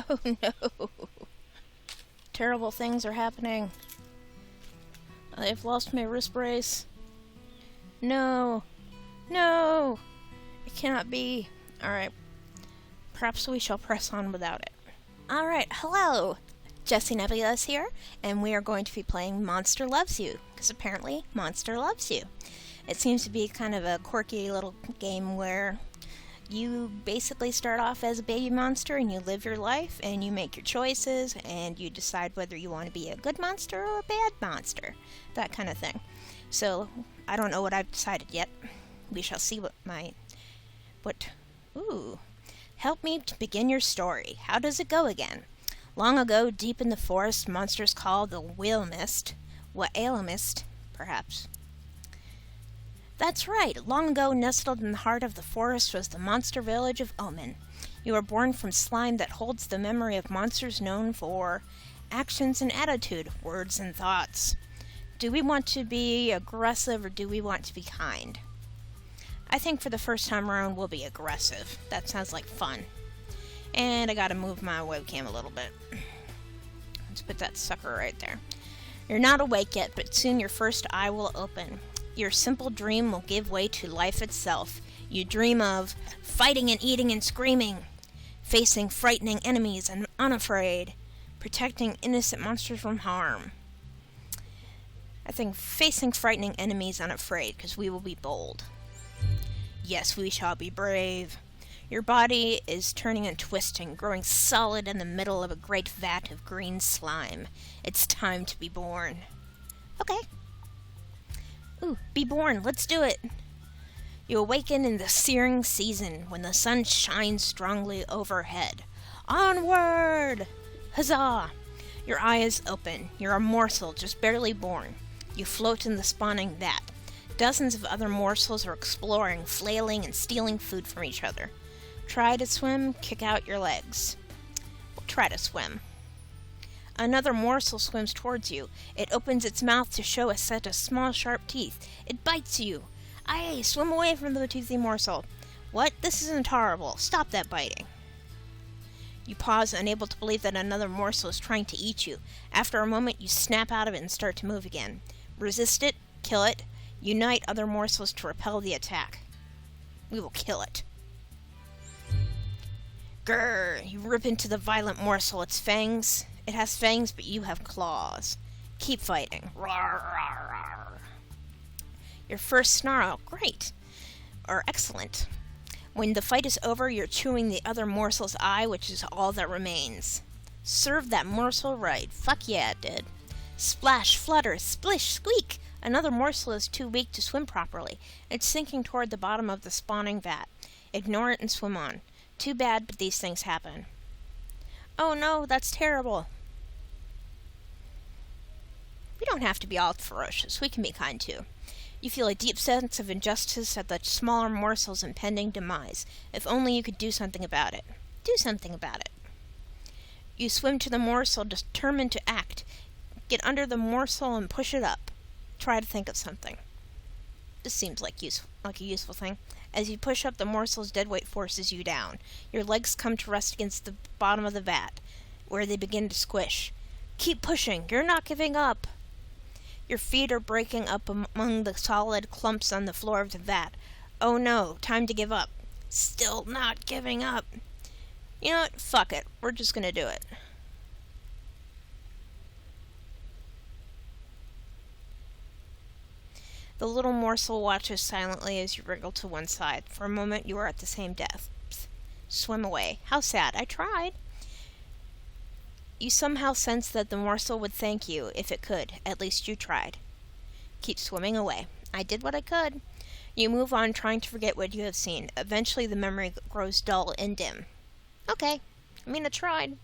Oh no! Terrible things are happening. I've lost my wrist brace. No! No! It cannot be. Alright. Perhaps we shall press on without it. Alright, hello! Jessie Nebulous here, and we are going to be playing Monster Loves You, because apparently Monster loves you. It seems to be kind of a quirky little game where you basically start off as a baby monster and you live your life and you make your choices and you decide whether you want to be a good monster or a bad monster. That kind of thing. So, I don't know what I've decided yet. We shall see Ooh. Help me to begin your story. How does it go again? Long ago, deep in the forest, monsters called the Whalemist, perhaps. That's right. Long ago, nestled in the heart of the forest was the monster village of Omen. You were born from slime that holds the memory of monsters known for actions and attitude, words and thoughts. Do we want to be aggressive or do we want to be kind? I think for the first time around we'll be aggressive. That sounds like fun. And I gotta move my webcam a little bit. Let's put that sucker right there. You're not awake yet, but soon your first eye will open. Your simple dream will give way to life itself. You dream of fighting and eating and screaming, facing frightening enemies and unafraid, protecting innocent monsters from harm. I think facing frightening enemies unafraid, because we will be bold. Yes, we shall be brave. Your body is turning and twisting, growing solid in the middle of a great vat of green slime. It's time to be born. Okay. Ooh, be born. Let's do it. You awaken in the searing season when the sun shines strongly overhead. Onward! Huzzah! Your eyes open. You're a morsel just barely born. You float in the spawning vat. Dozens of other morsels are exploring, flailing, and stealing food from each other. Try to swim, kick out your legs. We'll try to swim. Another morsel swims towards you. It opens its mouth to show a set of small, sharp teeth. It bites you. Aye, swim away from the toothy morsel. What? This isn't horrible. Stop that biting. You pause, unable to believe that another morsel is trying to eat you. After a moment, you snap out of it and start to move again. Resist it, kill it, unite other morsels to repel the attack. We will kill it. Grrr! You rip into the violent morsel. Its fangs. It has fangs, but you have claws. Keep fighting. Rawr, rawr, rawr. Your first snarl. Great. Or excellent. When the fight is over, you're chewing the other morsel's eye, which is all that remains. Serve that morsel right. Fuck yeah, it did. Splash, flutter, splish, squeak. Another morsel is too weak to swim properly. It's sinking toward the bottom of the spawning vat. Ignore it and swim on. Too bad, but these things happen. Oh no, that's terrible. We don't have to be all ferocious. We can be kind too. You feel a deep sense of injustice at the smaller morsel's impending demise. If only you could do something about it. Do something about it. You swim to the morsel, determined to act. Get under the morsel and push it up. Try to think of something. This seems like a useful thing. As you push up, the morsel's dead weight forces you down. Your legs come to rest against the bottom of the vat, where they begin to squish. Keep pushing. You're not giving up. Your feet are breaking up among the solid clumps on the floor of the vat. Oh no, time to give up. Still not giving up. You know what? Fuck it. We're just gonna do it. The little morsel watches silently as you wriggle to one side. For a moment, you are at the same depth. Swim away. How sad. I tried. You somehow sense that the morsel would thank you if it could. At least you tried. Keep swimming away. I did what I could. You move on, trying to forget what you have seen. Eventually, the memory grows dull and dim. Okay. I tried.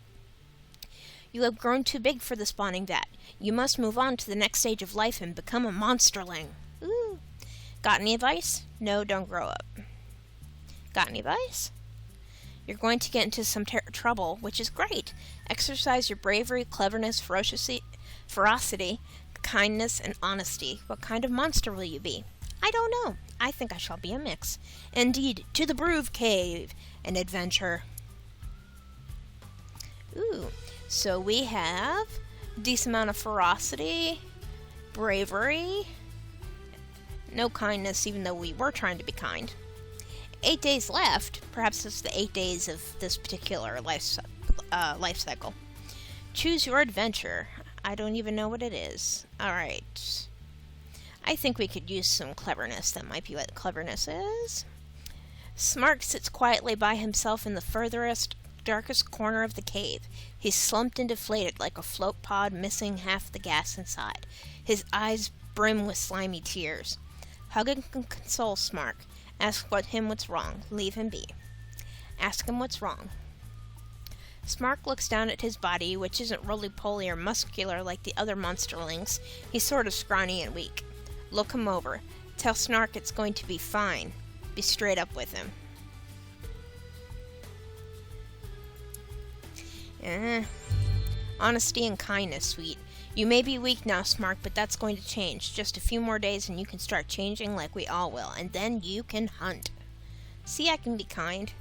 You have grown too big for the spawning vat. You must move on to the next stage of life and become a monsterling. Ooh. Got any advice? No, don't grow up. Got any advice? You're going to get into some trouble, which is great. Exercise your bravery, cleverness, ferocity, kindness, and honesty. What kind of monster will you be? I don't know. I think I shall be a mix. Indeed, to the Broove Cave, an adventure. Ooh, so we have a decent amount of ferocity, bravery, no kindness, even though we were trying to be kind. 8 days left. Perhaps it's the 8 days of this particular life cycle. Choose your adventure. I don't even know what it is. Alright. I think we could use some cleverness. That might be what cleverness is. Smart sits quietly by himself in the furthest, darkest corner of the cave. He's slumped and deflated like a float pod missing half the gas inside. His eyes brim with slimy tears. Hug and console Smart. Ask him what's wrong. Leave him be. Ask him what's wrong. Smart looks down at his body, which isn't roly-poly or muscular like the other monsterlings. He's sort of scrawny and weak. Look him over. Tell Snark it's going to be fine. Be straight up with him. Honesty and kindness, sweet. You may be weak now, Smart, but that's going to change. Just a few more days and you can start changing like we all will. And then you can hunt. See, I can be kind.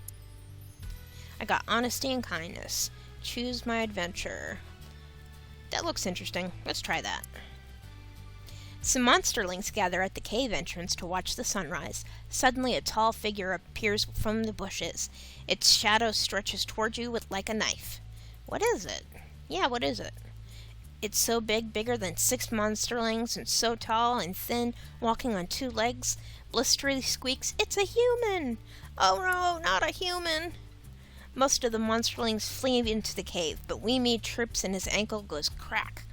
I got honesty and kindness. Choose my adventure. That looks interesting. Let's try that. Some monsterlings gather at the cave entrance to watch the sunrise. Suddenly a tall figure appears from the bushes. Its shadow stretches toward you like a knife. What is it? Yeah, what is it? It's so big, bigger than 6 monsterlings, and so tall and thin, walking on 2 legs. Blistery squeaks, "It's a human!" "Oh no, not a human!" Most of the monsterlings flee into the cave, but Weemy trips and his ankle goes crack.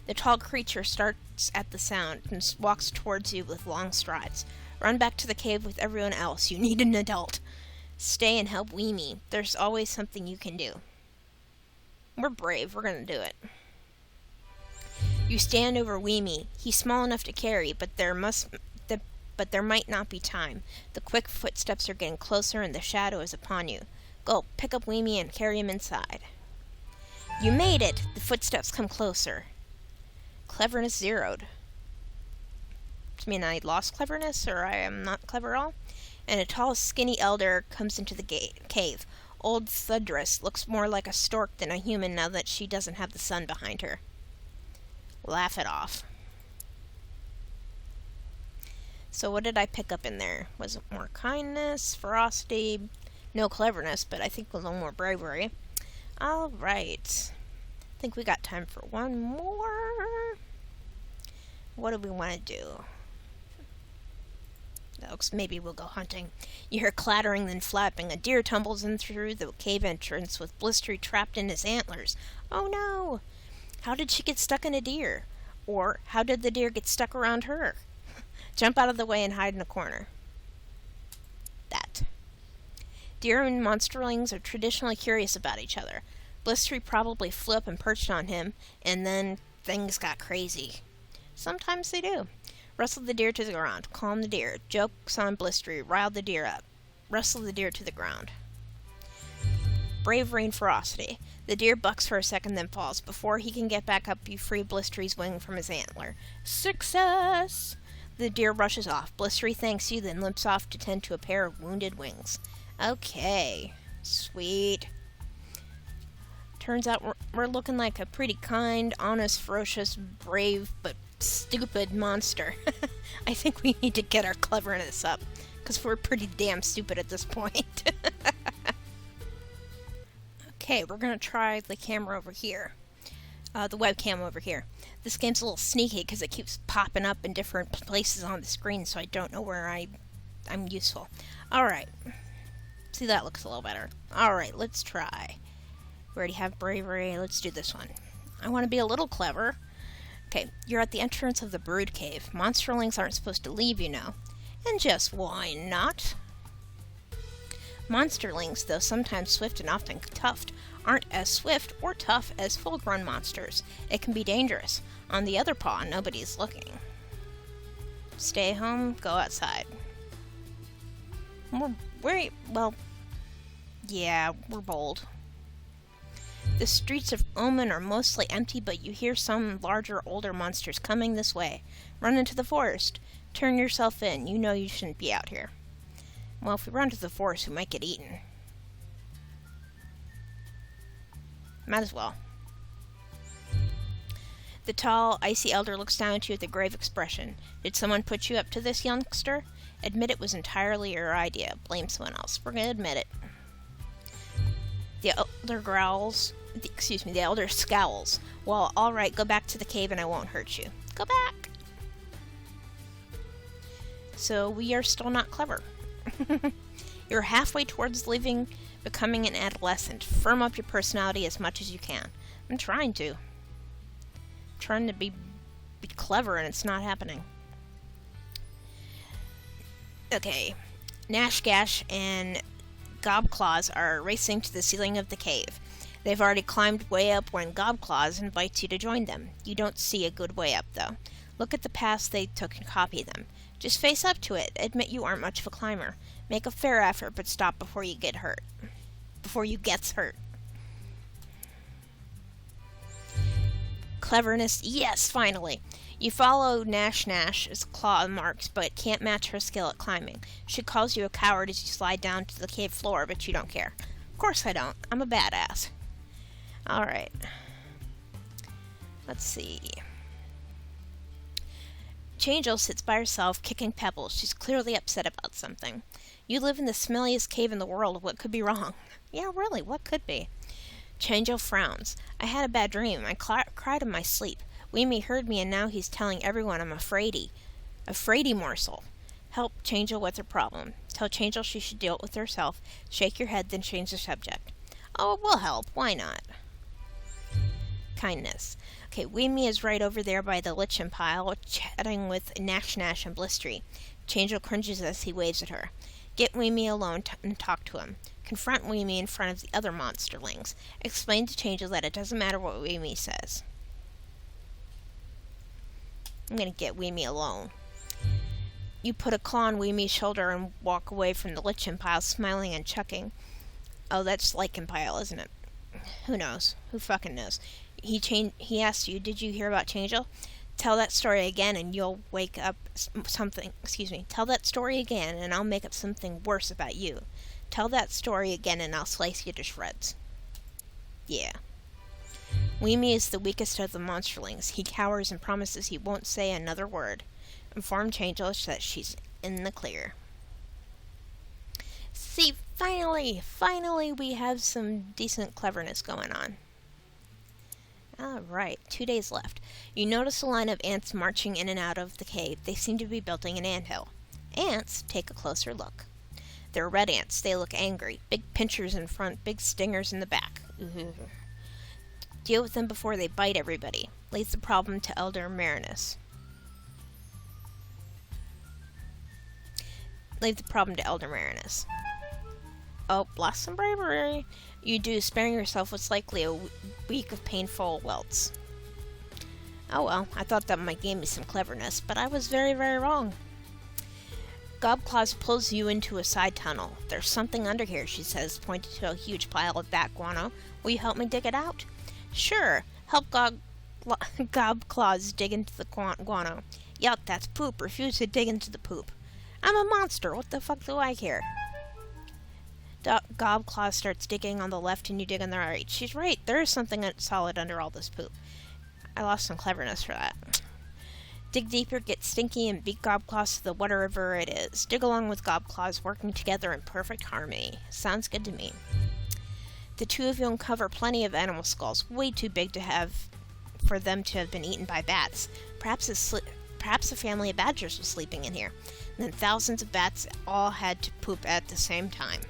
The tall creature starts at the sound and walks towards you with long strides. Run back to the cave with everyone else. You need an adult. Stay and help Weemy. There's always something you can do. We're brave. We're gonna do it. You stand over Weemy. He's small enough to carry, but there might not be time. The quick footsteps are getting closer and the shadow is upon you. Go, pick up Weemy and carry him inside. You made it! The footsteps come closer. Cleverness zeroed. Does it mean I lost cleverness, or I am not clever at all? And a tall, skinny elder comes into the cave. Old Thudress looks more like a stork than a human now that she doesn't have the sun behind her. Laugh it off. So what did I pick up in there? Was it more kindness, ferocity, no cleverness, but I think a little more bravery. Alright. I think we got time for one more. What do we want to do? Maybe we'll go hunting. You hear clattering, then flapping. A deer tumbles in through the cave entrance with Blistery trapped in his antlers. Oh no! How did she get stuck in a deer? Or how did the deer get stuck around her? Jump out of the way and hide in a corner. That. Deer and monsterlings are traditionally curious about each other. Blistery probably flew up and perched on him, and then things got crazy. Sometimes they do. Wrestle the deer to the ground. Calm the deer. Jokes on Blistery. Rile the deer up. Wrestle the deer to the ground. Bravery and ferocity. The deer bucks for a second, then falls. Before he can get back up, you free Blistery's wing from his antler. Success! The deer rushes off. Blistery thanks you, then limps off to tend to a pair of wounded wings. Okay. Sweet. Turns out we're looking like a pretty kind, honest, ferocious, brave, but stupid monster. I think we need to get our cleverness up, because we're pretty damn stupid at this point. Okay, we're going to try the camera over here. The webcam over here. This game's a little sneaky because it keeps popping up in different places on the screen, so I don't know where I'm useful. Alright. See, that looks a little better. Alright, let's try. We already have bravery. Let's do this one. I want to be a little clever. Okay, you're at the entrance of the Brood Cave. Monsterlings aren't supposed to leave, you know. And just why not? Monsterlings, though sometimes swift and often tough, aren't as swift or tough as full-grown monsters. It can be dangerous. On the other paw, nobody's looking. Stay home, go outside. We're bold. The streets of Omen are mostly empty, but you hear some larger, older monsters coming this way. Run into the forest. Turn yourself in. You know you shouldn't be out here. Well, if we run to the forest, we might get eaten. Might as well. The tall, icy elder looks down at you with a grave expression. Did someone put you up to this, youngster? Admit it was entirely your idea. Blame someone else. We're gonna admit it. The elder scowls. Well, alright, go back to the cave and I won't hurt you. Go back! So we are still not clever. You're halfway towards becoming an adolescent. Firm up your personality as much as you can. I'm trying to. Trying to be clever and it's not happening. Okay. Nashgash and Gobclaws are racing to the ceiling of the cave. They've already climbed way up when Gobclaws invites you to join them. You don't see a good way up, though. Look at the paths they took and copy them. Just face up to it. Admit you aren't much of a climber. Make a fair effort, but stop before you get hurt. Before you gets hurt. Cleverness, yes, finally. You follow Nash's claw marks, but can't match her skill at climbing. She calls you a coward as you slide down to the cave floor, but you don't care. Of course I don't. I'm a badass. Alright. Let's see. Changel sits by herself, kicking pebbles. She's clearly upset about something. You live in the smelliest cave in the world. What could be wrong? Yeah, really, what could be? Changel frowns. I had a bad dream. I cried in my sleep. Weemy heard me and now he's telling everyone I'm a fraidy. A fraidy morsel. Help Changel with her problem. Tell Changel she should deal it with herself. Shake your head, then change the subject. Oh, we'll help. Why not? Kindness. Okay, Weemy is right over there by the lichen pile, chatting with Nash and Blistery. Changel cringes as he waves at her. Get Weemy alone and talk to him. Confront Weemy in front of the other monsterlings. Explain to Changel that it doesn't matter what Weemy says. I'm gonna get Weemy alone. You put a claw on Weemy's shoulder and walk away from the lichen pile, smiling and chuckling. Oh, that's lichen pile, isn't it? Who knows? Who fucking knows? He asked you, did you hear about Changel? Tell that story again and you'll wake up something. Tell that story again and I'll make up something worse about you. Tell that story again and I'll slice you to shreds. Yeah. Weemy is the weakest of the monsterlings. He cowers and promises he won't say another word. Inform Changel that she's in the clear. See, finally we have some decent cleverness going on. Alright, 2 days left. You notice a line of ants marching in and out of the cave. They seem to be building an anthill. Ants, take a closer look. They're red ants. They look angry. Big pinchers in front, big stingers in the back. Deal with them before they bite everybody. Leave the problem to Elder Marinus. Oh, blossom bravery. You do, sparing yourself what's likely a week of painful welts. Oh well, I thought that might give me some cleverness, but I was very, very wrong. Gobclaws pulls you into a side tunnel. There's something under here, she says, pointing to a huge pile of bat guano. Will you help me dig it out? Sure. Help Gobclaws dig into the guano. Yuck, that's poop. Refuse to dig into the poop. I'm a monster. What the fuck do I care? Gobclaw starts digging on the left and you dig on the right. She's right. There is something solid under all this poop. I lost some cleverness for that. Dig deeper, get stinky, and beat Gobclaws to the whatever it is. Dig along with Gobclaws, working together in perfect harmony. Sounds good to me. The two of you uncover plenty of animal skulls, way too big for them to have been eaten by bats. Perhaps a family of badgers was sleeping in here. And then thousands of bats all had to poop at the same time.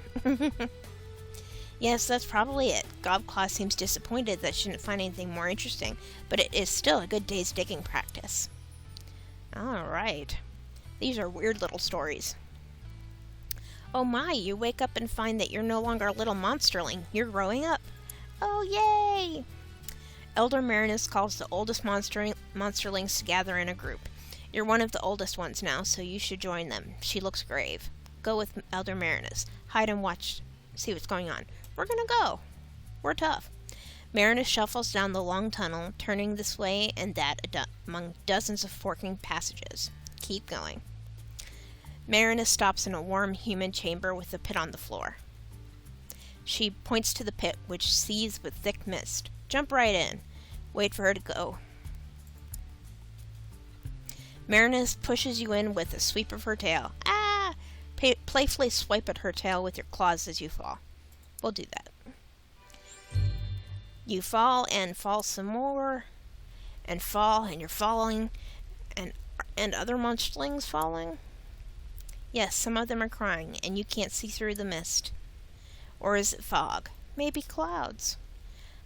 Yes, that's probably it. Gobclaw seems disappointed that she didn't find anything more interesting, but it is still a good day's digging practice. Alright. These are weird little stories. Oh my, you wake up and find that you're no longer a little monsterling. You're growing up. Oh, yay! Elder Marinus calls the oldest monsterlings to gather in a group. You're one of the oldest ones now, so you should join them. She looks grave. Go with Elder Marinus. Hide and watch. See what's going on. We're gonna go. We're tough. Marinus shuffles down the long tunnel, turning this way and that among dozens of forking passages. Keep going. Marinus stops in a warm human chamber with a pit on the floor. She points to the pit, which seethes with thick mist. Jump right in. Wait for her to go. Marinus pushes you in with a sweep of her tail. Ah! Playfully swipe at her tail with your claws as you fall. We'll do that. You fall and fall some more, and fall, and you're falling, and other monsterlings falling? Yes, some of them are crying, and you can't see through the mist. Or is it fog? Maybe clouds.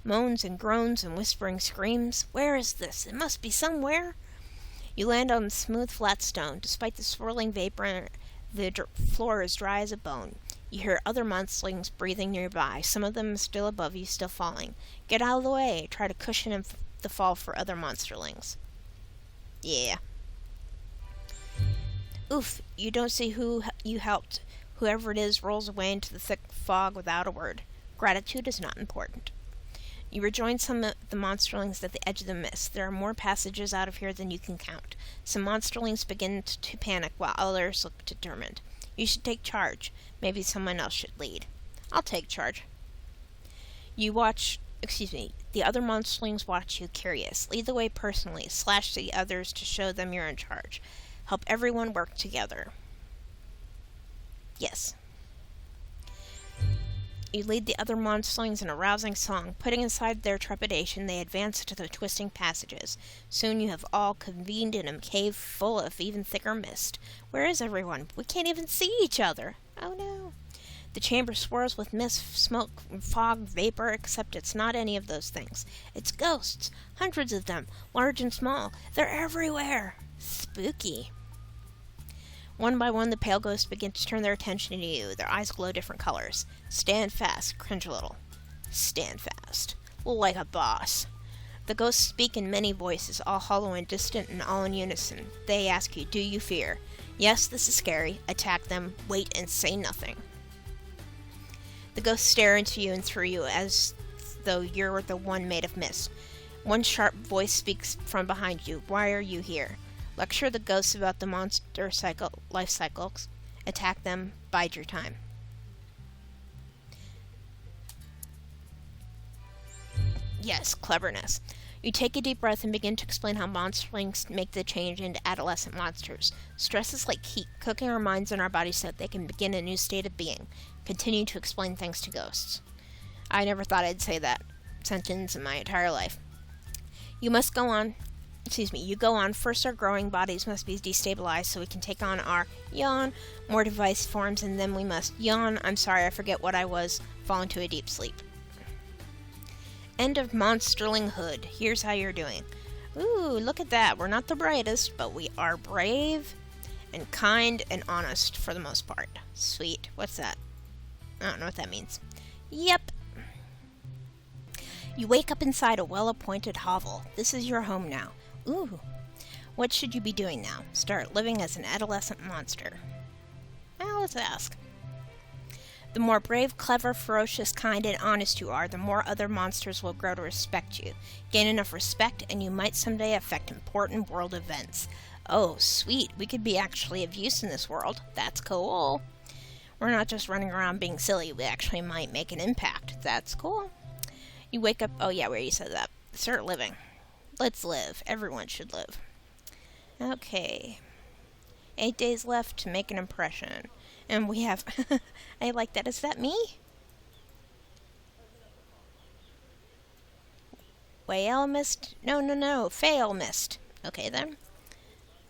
Moans and groans and whispering screams. Where is this? It must be somewhere. You land on smooth, flat stone. Despite the swirling vapor, the floor is dry as a bone. You hear other monsterlings breathing nearby. Some of them still above you, still falling. Get out of the way. Try to cushion the fall for other monsterlings. Yeah. Oof, you don't see who you helped. Whoever it is rolls away into the thick fog without a word. Gratitude is not important. You rejoin some of the monsterlings at the edge of the mist. There are more passages out of here than you can count. Some monsterlings begin to panic, while others look determined. You should take charge. Maybe someone else should lead. I'll take charge. The other monsterlings watch you, curious. Lead the way personally. Slash the others to show them you're in charge. Help everyone work together. Yes. You lead the other monsterlings in a rousing song. Putting aside their trepidation, they advance into the twisting passages. Soon you have all convened in a cave full of even thicker mist. Where is everyone? We can't even see each other. Oh no. The chamber swirls with mist, smoke, fog, vapor, except it's not any of those things. It's ghosts. Hundreds of them, large and small. They're everywhere. Spooky. One by one, the pale ghosts begin to turn their attention to you. Their eyes glow different colors. Stand fast. Cringe a little. Stand fast. Like a boss. The ghosts speak in many voices, all hollow and distant and all in unison. They ask you, do you fear? Yes, this is scary. Attack them. Wait and say nothing. The ghosts stare into you and through you as though you're the one made of mist. One sharp voice speaks from behind you. Why are you here? Lecture the ghosts about the monster life cycles. Attack them. Bide your time. Yes, cleverness. You take a deep breath and begin to explain how monsterlings make the change into adolescent monsters. Stress is like heat, cooking our minds and our bodies so that they can begin a new state of being. Continue to explain things to ghosts. I never thought I'd say that sentence in my entire life. You go on. First, our growing bodies must be destabilized so we can take on our more device forms, and then we must I'm sorry, I forget what I was, fall into a deep sleep. End of monsterlinghood. Here's how you're doing. Ooh, look at that. We're not the brightest, but we are brave and kind and honest for the most part. Sweet. What's that? I don't know what that means. Yep. You wake up inside a well-appointed hovel. This is your home now. Ooh. What should you be doing now? Start living as an adolescent monster. Well, let's ask. The more brave, clever, ferocious, kind, and honest you are, the more other monsters will grow to respect you. Gain enough respect, and you might someday affect important world events. Oh, sweet. We could be actually of use in this world. That's cool. We're not just running around being silly. We actually might make an impact. That's cool. You wake up. Oh, yeah, we already said that. Start living. Let's live. Everyone should live. Okay. 8 days left to make an impression. And we have... I like that. Is that me? Whale mist? No. Fail mist. Okay, then.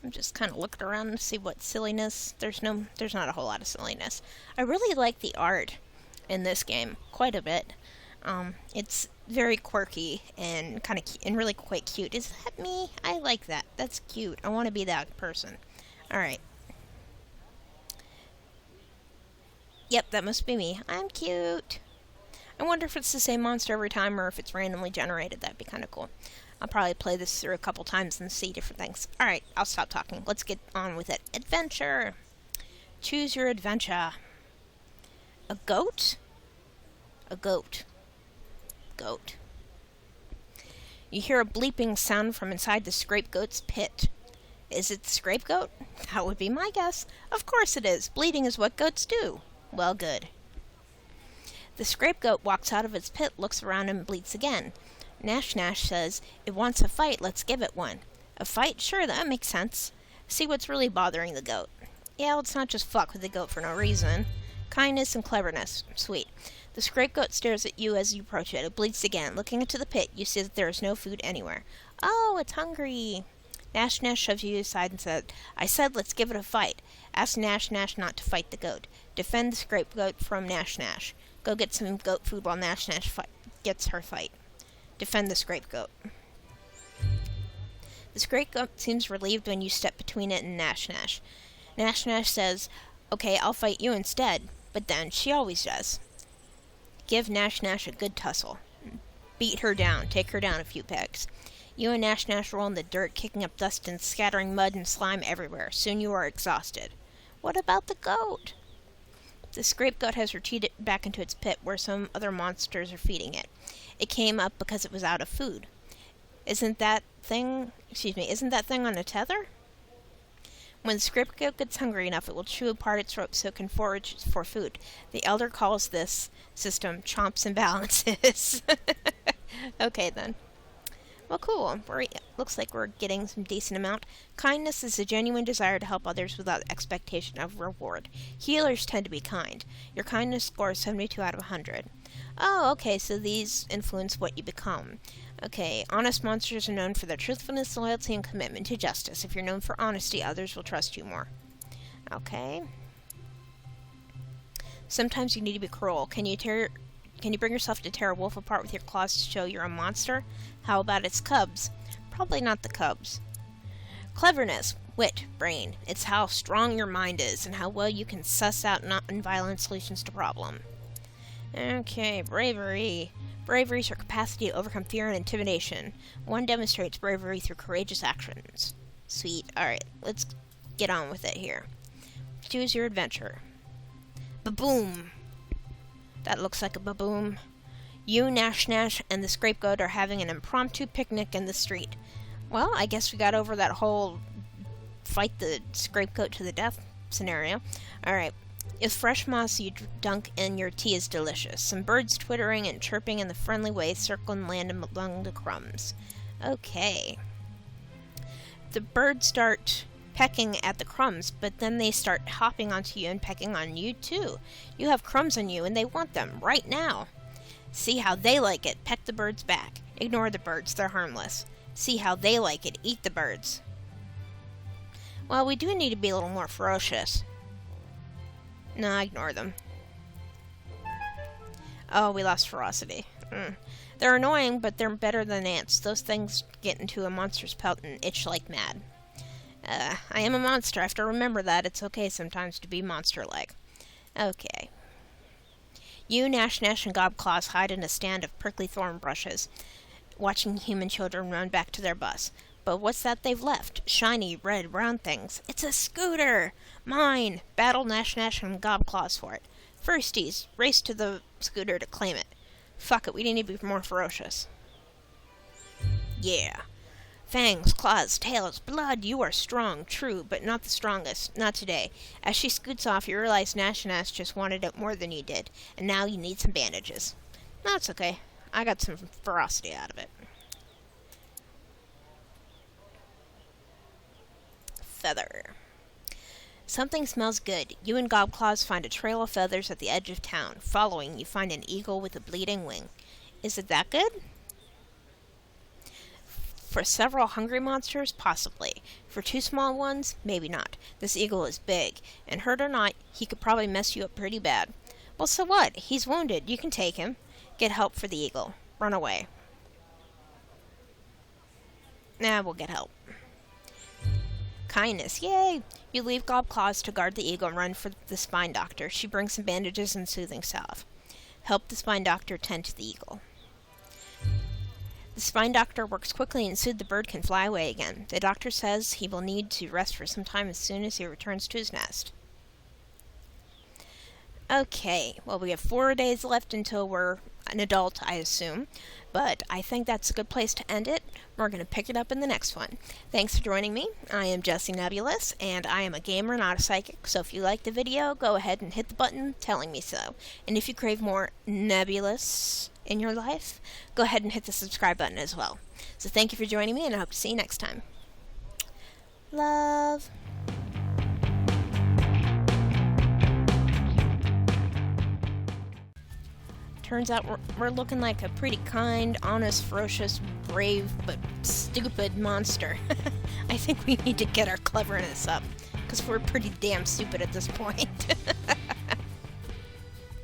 I'm just kind of looking around to see what silliness... There's not a whole lot of silliness. I really like the art in this game. Quite a bit. It's very quirky and kind of and really quite cute. Is that me? I like that. That's cute. I want to be that person. Alright. Yep, that must be me. I'm cute. I wonder if it's the same monster every time or if it's randomly generated. That'd be kind of cool. I'll probably play this through a couple times and see different things. Alright, I'll stop talking. Let's get on with it. Adventure. Choose your adventure. A goat? A goat. Goat. You hear a bleeping sound from inside the scrapegoat's pit. Is it the scapegoat? That would be my guess. Of course it is. Bleeding is what goats do. Well, good. The scapegoat walks out of its pit, looks around, and bleats again. Nash Nash says, "It wants a fight, let's give it one." A fight? Sure, that makes sense. See what's really bothering the goat. Yeah, let's not just fuck with the goat for no reason. Kindness and cleverness. Sweet. The scapegoat stares at you as you approach it. It bleats again. Looking into the pit, you see that there is no food anywhere. Oh, it's hungry. Nash Nash shoves you aside and said, "I said let's give it a fight." Ask Nash Nash not to fight the goat. Defend the scapegoat from Nash Nash. Go get some goat food while Nash Nash gets her fight. Defend the scapegoat. The scapegoat seems relieved when you step between it and Nash Nash. Nash Nash says, "Okay, I'll fight you instead." But then, she always does. Give Nash Nash a good tussle. Beat her down. Take her down a few pegs. You and Nash Nash roll in the dirt, kicking up dust and scattering mud and slime everywhere. Soon you are exhausted. What about the goat? The scapegoat has retreated back into its pit where some other monsters are feeding it. It came up because it was out of food. Isn't that thing on a tether? When the scapegoat gets hungry enough, it will chew apart its rope so it can forage for food. The elder calls this system chomps and balances. Okay, then. Well, cool. Looks like we're getting some decent amount. Kindness is a genuine desire to help others without expectation of reward. Healers tend to be kind. Your kindness score is 72 out of 100. Oh, okay, so these influence what you become. Okay, honest monsters are known for their truthfulness, loyalty, and commitment to justice. If you're known for honesty, others will trust you more. Okay. Sometimes you need to be cruel. Can you bring yourself to tear a wolf apart with your claws to show you're a monster? How about its cubs? Probably not the cubs. Cleverness, wit, brain. It's how strong your mind is and how well you can suss out non-violent solutions to problems. Okay, bravery. Bravery is your capacity to overcome fear and intimidation. One demonstrates bravery through courageous actions. Sweet. Alright, let's get on with it here. Choose your adventure. Ba-boom! That looks like a ba-boom. You, Nash Nash, and the scapegoat are having an impromptu picnic in the street. Well, I guess we got over that whole fight the scapegoat to the death scenario. Alright. If fresh moss you dunk in your tea is delicious. Some birds twittering and chirping in the friendly way circle and land among the crumbs. Okay. The birds start pecking at the crumbs, but then they start hopping onto you and pecking on you too. You have crumbs on you and they want them right now. See how they like it. Peck the birds back. Ignore the birds, they're harmless. See how they like it. Eat the birds. Well, we do need to be a little more ferocious. Nah, ignore them. Oh, we lost ferocity. They're annoying, but they're better than ants. Those things get into a monster's pelt and itch like mad. I am a monster. I have to remember that. It's okay sometimes to be monster-like. Okay. You, Nash Nash, and Gobclaws hide in a stand of prickly thorn bushes, watching human children run back to their bus. But what's that they've left? Shiny, red, round things. It's a scooter! Mine! Battle Nash Nash and Gobclaws for it. Firsties, race to the scooter to claim it. Fuck it, we need to be more ferocious. Yeah. Fangs, claws, tails, blood, you are strong, true, but not the strongest. Not today. As she scoots off, you realize Nash Nash just wanted it more than you did, and now you need some bandages. That's okay. I got some ferocity out of it. Feather. Something smells good. You and Gobclaws find a trail of feathers at the edge of town. Following, you find an eagle with a bleeding wing. Is it that good? For several hungry monsters, possibly. For two small ones, maybe not. This eagle is big, and hurt or not, he could probably mess you up pretty bad. Well, so what? He's wounded. You can take him. Get help for the eagle. Run away. Nah, we'll get help. Kindness. Yay! You leave Gobclaws to guard the eagle and run for the spine doctor. She brings some bandages and soothing salve. Help the spine doctor tend to the eagle. The spine doctor works quickly and soon the bird can fly away again. The doctor says he will need to rest for some time as soon as he returns to his nest. Okay, well we have 4 days left until we're an adult, I assume. But I think that's a good place to end it. We're going to pick it up in the next one. Thanks for joining me. I am Jessie Nebulous, and I am a gamer, not a psychic. So if you liked the video, go ahead and hit the button telling me so. And if you crave more Nebulous in your life, go ahead and hit the subscribe button as well. So thank you for joining me, and I hope to see you next time. Love. Turns out we're looking like a pretty kind, honest, ferocious, brave, but stupid monster. I think we need to get our cleverness up, because we're pretty damn stupid at this point.